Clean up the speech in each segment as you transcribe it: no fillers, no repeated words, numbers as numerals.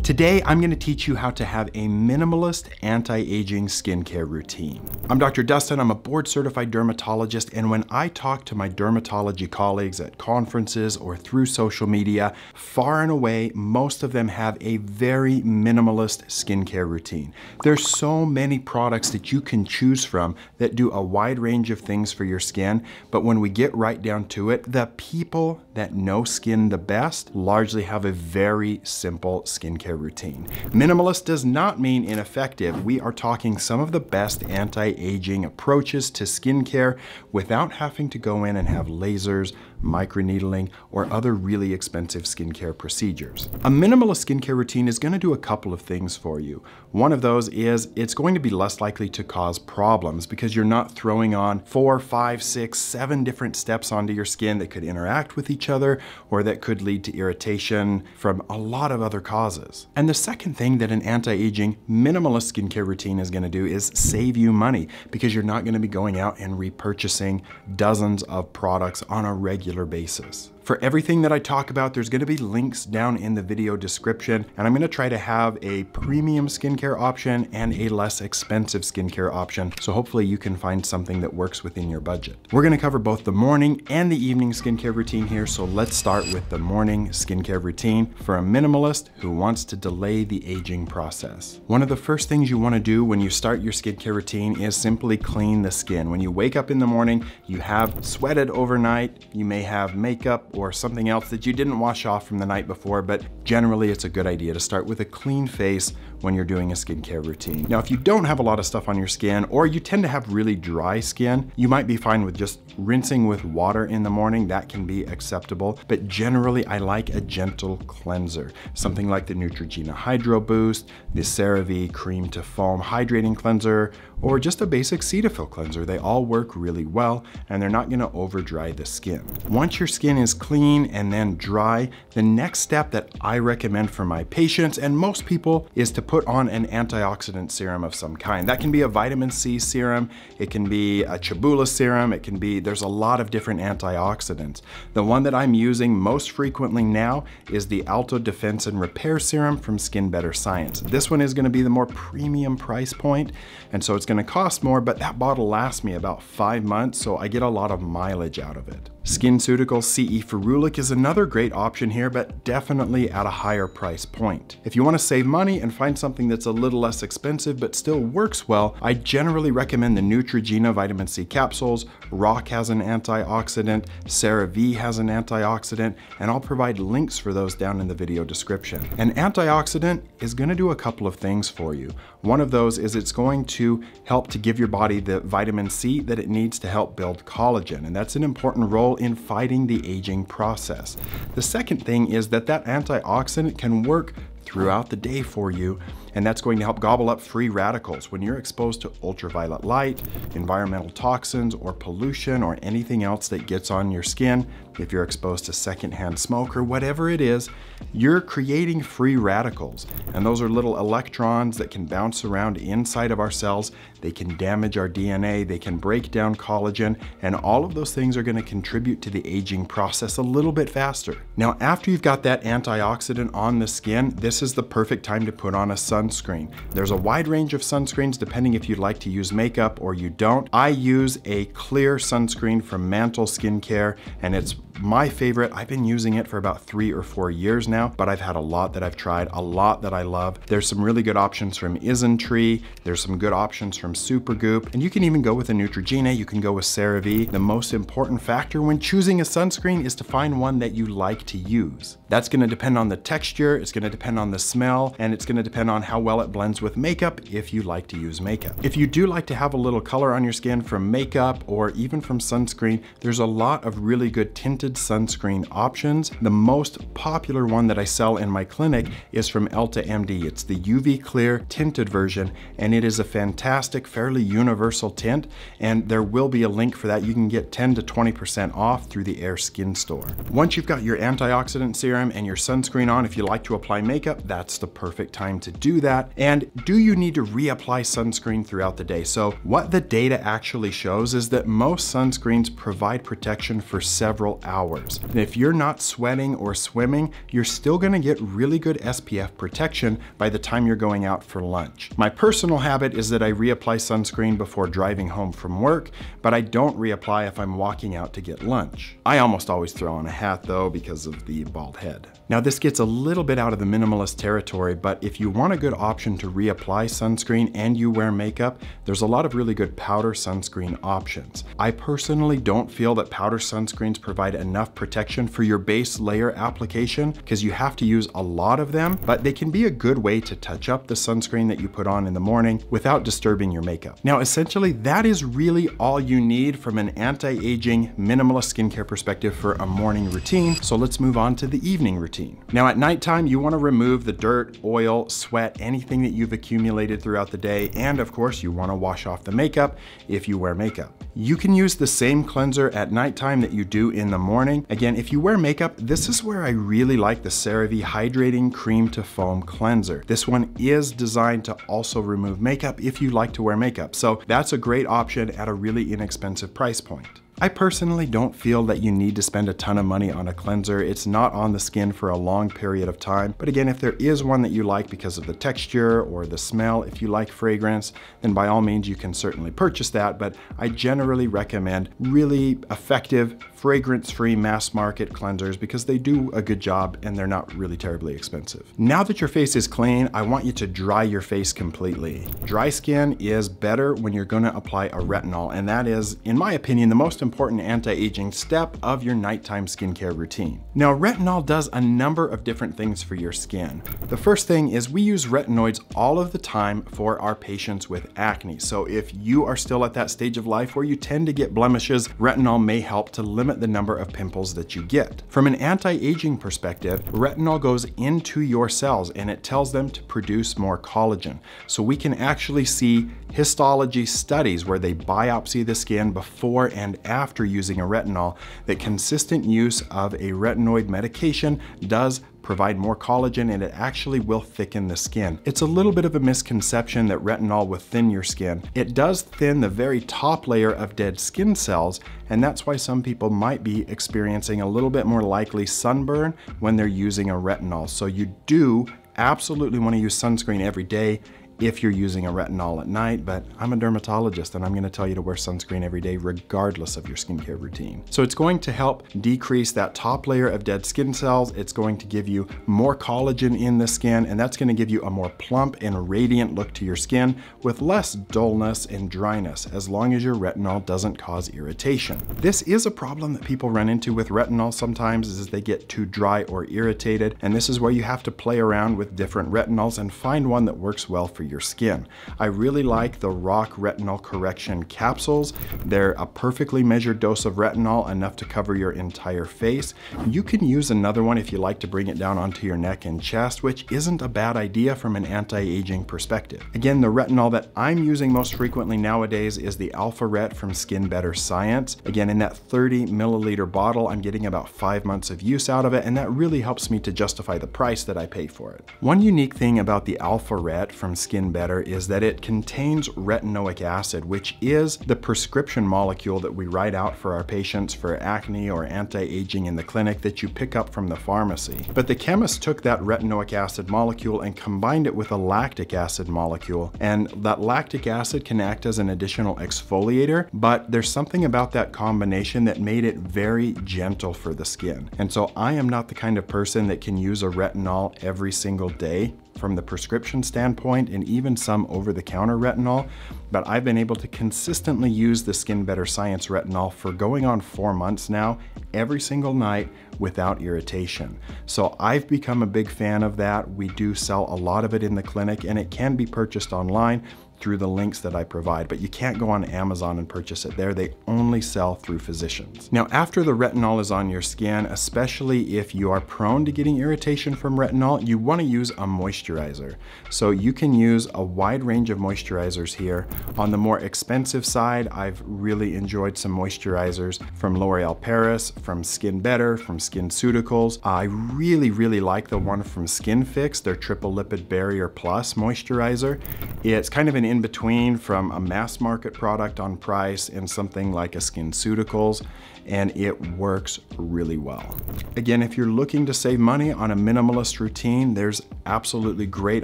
Today, I'm going to teach you how to have a minimalist anti-aging skincare routine. I'm Dr. Dustin, I'm a board-certified dermatologist, and when I talk to my dermatology colleagues at conferences or through social media, far and away, most of them have a very minimalist skincare routine. There's so many products that you can choose from that do a wide range of things for your skin, but when we get right down to it, the people that know skin the best largely have a very simple skincare routine. Minimalist does not mean ineffective. We are talking some of the best anti-aging approaches to skincare without having to go in and have lasers, microneedling, or other really expensive skincare procedures. A minimalist skincare routine is going to do a couple of things for you. One of those is it's going to be less likely to cause problems because you're not throwing on 4, 5, 6, 7 different steps onto your skin that could interact with each other or that could lead to irritation from a lot of other causes. And the second thing that an anti-aging minimalist skincare routine is going to do is save you money because you're not going to be going out and repurchasing dozens of products on a regular basis. For everything that I talk about, there's going to be links down in the video description, and I'm going to try to have a premium skincare option and a less expensive skincare option, so hopefully you can find something that works within your budget. We're going to cover both the morning and the evening skincare routine here, so let's start with the morning skincare routine for a minimalist who wants to delay the aging process. One of the first things you want to do when you start your skincare routine is simply clean the skin. When you wake up in the morning, you have sweated overnight, you may have makeup or something else that you didn't wash off from the night before, but generally it's a good idea to start with a clean face when you're doing a skincare routine. Now, if you don't have a lot of stuff on your skin, or you tend to have really dry skin, you might be fine with just rinsing with water in the morning. That can be acceptable, but generally I like a gentle cleanser. Something like the Neutrogena Hydro Boost, the CeraVe Cream to Foam Hydrating Cleanser, or just a basic Cetaphil cleanser. They all work really well, and they're not gonna over dry the skin. Once your skin is clean and then dry, the next step that I recommend for my patients and most people is to put on an antioxidant serum of some kind. That can be a vitamin C serum, it can be a Chabula serum, there's a lot of different antioxidants. The one that I'm using most frequently now is the Alto Defense and Repair Serum from Skin Better Science. This one is gonna be the more premium price point, and so it's gonna cost more, but that bottle lasts me about 5 months, so I get a lot of mileage out of it. SkinCeuticals CE Ferulic is another great option here, but definitely at a higher price point. If you want to save money and find something that's a little less expensive but still works well, I generally recommend the Neutrogena Vitamin C capsules. Rock has an antioxidant, CeraVe has an antioxidant, and I'll provide links for those down in the video description. An antioxidant is going to do a couple of things for you. One of those is it's going to help to give your body the vitamin C that it needs to help build collagen, and that's an important role in fighting the aging process. The second thing is that antioxidant can work throughout the day for you, and that's going to help gobble up free radicals. When you're exposed to ultraviolet light, environmental toxins, or pollution, or anything else that gets on your skin, if you're exposed to secondhand smoke or whatever it is, you're creating free radicals. And those are little electrons that can bounce around inside of our cells. They can damage our DNA, they can break down collagen, and all of those things are going to contribute to the aging process a little bit faster. Now, after you've got that antioxidant on the skin, this is the perfect time to put on a sunscreen. There's a wide range of sunscreens depending if you'd like to use makeup or you don't. I use a clear sunscreen from Mantle Skincare, and it's my favorite. I've been using it for about 3 or 4 years now, but I've had a lot that I've tried, a lot that I love. There's some really good options from Isntree. There's some good options from Supergoop, and you can even go with a Neutrogena. You can go with CeraVe. The most important factor when choosing a sunscreen is to find one that you like to use. That's going to depend on the texture, it's going to depend on the smell, and it's going to depend on how well it blends with makeup if you like to use makeup. If you do like to have a little color on your skin from makeup or even from sunscreen, there's a lot of really good tinted sunscreen options. The most popular one that I sell in my clinic is from Elta MD. It's the UV Clear tinted version, and it is a fantastic, fairly universal tint, and there will be a link for that. You can get 10 to 20% off through the Air Skin Store. Once you've got your antioxidant serum and your sunscreen on, if you like to apply makeup, that's the perfect time to do that. And do you need to reapply sunscreen throughout the day? So what the data actually shows is that most sunscreens provide protection for several hours hours. And if you're not sweating or swimming, you're still gonna get really good SPF protection by the time you're going out for lunch. My personal habit is that I reapply sunscreen before driving home from work, but I don't reapply if I'm walking out to get lunch. I almost always throw on a hat though because of the bald head. Now this gets a little bit out of the minimalist territory, but if you want a good option to reapply sunscreen and you wear makeup, there's a lot of really good powder sunscreen options. I personally don't feel that powder sunscreens provide enough protection for your base layer application because you have to use a lot of them, but they can be a good way to touch up the sunscreen that you put on in the morning without disturbing your makeup. Now essentially that is really all you need from an anti-aging minimalist skincare perspective for a morning routine. So let's move on to the evening routine. Now at nighttime, you want to remove the dirt, oil, sweat, anything that you've accumulated throughout the day, and of course you want to wash off the makeup if you wear makeup. You can use the same cleanser at nighttime that you do in the morning. Again, if you wear makeup, this is where I really like the CeraVe Hydrating Cream to Foam Cleanser. This one is designed to also remove makeup if you like to wear makeup, so that's a great option at a really inexpensive price point. I personally don't feel that you need to spend a ton of money on a cleanser. It's not on the skin for a long period of time. But again, if there is one that you like because of the texture or the smell, if you like fragrance, then by all means you can certainly purchase that. But I generally recommend really effective, fragrance-free mass market cleansers because they do a good job and they're not really terribly expensive. Now that your face is clean, I want you to dry your face completely. Dry skin is better when you're gonna apply a retinol, and that is, in my opinion, the most important anti-aging step of your nighttime skincare routine. Now, retinol does a number of different things for your skin. The first thing is we use retinoids all of the time for our patients with acne. So if you are still at that stage of life where you tend to get blemishes, retinol may help to limit the number of pimples that you get. From an anti-aging perspective, retinol goes into your cells and it tells them to produce more collagen. So we can actually see histology studies where they biopsy the skin before and after using a retinol that consistent use of a retinoid medication does provide more collagen and it actually will thicken the skin. It's a little bit of a misconception that retinol will thin your skin. It does thin the very top layer of dead skin cells, and that's why some people might be experiencing a little bit more likely sunburn when they're using a retinol. So you do absolutely want to use sunscreen every day if you're using a retinol at night, but I'm a dermatologist and I'm gonna tell you to wear sunscreen every day regardless of your skincare routine. So it's going to help decrease that top layer of dead skin cells. It's going to give you more collagen in the skin, and that's gonna give you a more plump and radiant look to your skin with less dullness and dryness, as long as your retinol doesn't cause irritation. This is a problem that people run into with retinol sometimes, is they get too dry or irritated, and this is where you have to play around with different retinols and find one that works well for your skin. I really like the Rock Retinol Correction capsules. They're a perfectly measured dose of retinol, enough to cover your entire face. You can use another one if you like to bring it down onto your neck and chest, which isn't a bad idea from an anti-aging perspective. Again, the retinol that I'm using most frequently nowadays is the AlphaRet from Skin Better Science. Again, in that 30 milliliter bottle, I'm getting about 5 months of use out of it, and that really helps me to justify the price that I pay for it. One unique thing about the AlphaRet from Skin Better is that it contains retinoic acid, which is the prescription molecule that we write out for our patients for acne or anti-aging in the clinic that you pick up from the pharmacy. But the chemist took that retinoic acid molecule and combined it with a lactic acid molecule, and that lactic acid can act as an additional exfoliator, but there's something about that combination that made it very gentle for the skin. And so I am not the kind of person that can use a retinol every single day from the prescription standpoint, and even some over-the-counter retinol, but I've been able to consistently use the Skin Better Science retinol for going on 4 months now, every single night without irritation. So I've become a big fan of that. We do sell a lot of it in the clinic, and it can be purchased online through the links that I provide, but you can't go on Amazon and purchase it there. They only sell through physicians. Now, after the retinol is on your skin, especially if you are prone to getting irritation from retinol, you want to use a moisturizer. So you can use a wide range of moisturizers here. On the more expensive side, I've really enjoyed some moisturizers from L'Oreal Paris, from Skin Better, from SkinCeuticals. I really like the one from Skin Fix, their Triple Lipid Barrier Plus moisturizer. It's kind of an in between from a mass market product on price and something like a SkinCeuticals, and it works really well. Again, if you're looking to save money on a minimalist routine, there's absolutely great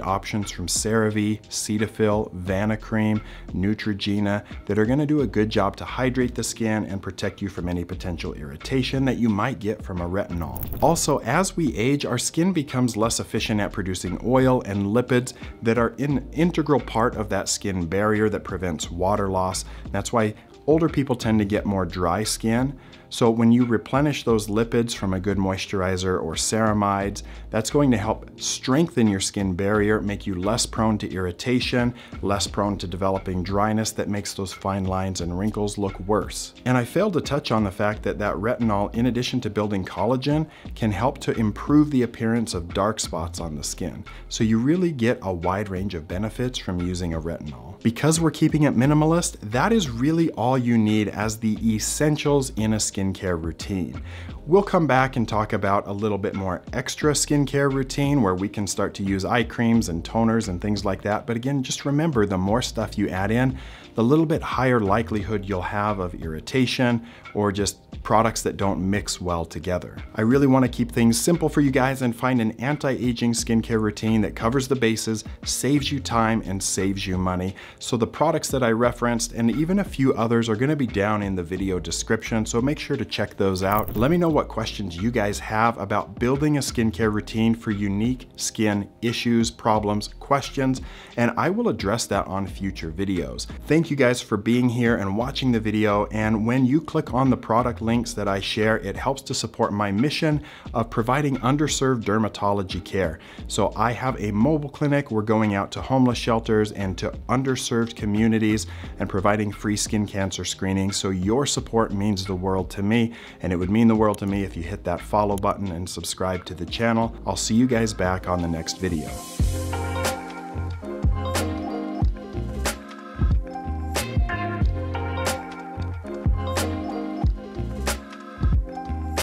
options from CeraVe, Cetaphil, Vanicream, Neutrogena that are gonna do a good job to hydrate the skin and protect you from any potential irritation that you might get from a retinol. Also, as we age, our skin becomes less efficient at producing oil and lipids that are an integral part of that skin barrier that prevents water loss. That's why older people tend to get more dry skin. So when you replenish those lipids from a good moisturizer or ceramides, that's going to help strengthen your skin barrier, make you less prone to irritation, less prone to developing dryness that makes those fine lines and wrinkles look worse. And I failed to touch on the fact that retinol, in addition to building collagen, can help to improve the appearance of dark spots on the skin. So you really get a wide range of benefits from using a retinol. Because we're keeping it minimalist, that is really all you need as the essentials in a skincare routine. We'll come back and talk about a little bit more extra skincare routine where we can start to use eye creams and toners and things like that. But again, just remember, the more stuff you add in, the little bit higher likelihood you'll have of irritation or just products that don't mix well together. I really want to keep things simple for you guys and find an anti-aging skincare routine that covers the bases, saves you time, and saves you money. So the products that I referenced and even a few others are going to be down in the video description, so make sure to check those out. Let me know what questions you guys have about building a skincare routine for unique skin issues, problems, questions, and I will address that on future videos. Thank you guys for being here and watching the video, and when you click on the product links that I share, it helps to support my mission of providing underserved dermatology care. So I have a mobile clinic. We're going out to homeless shelters and to underserved communities and providing free skin cancer screening. So your support means the world to me, and it would mean the world to me if you hit that follow button and subscribe to the channel. I'll see you guys back on the next video.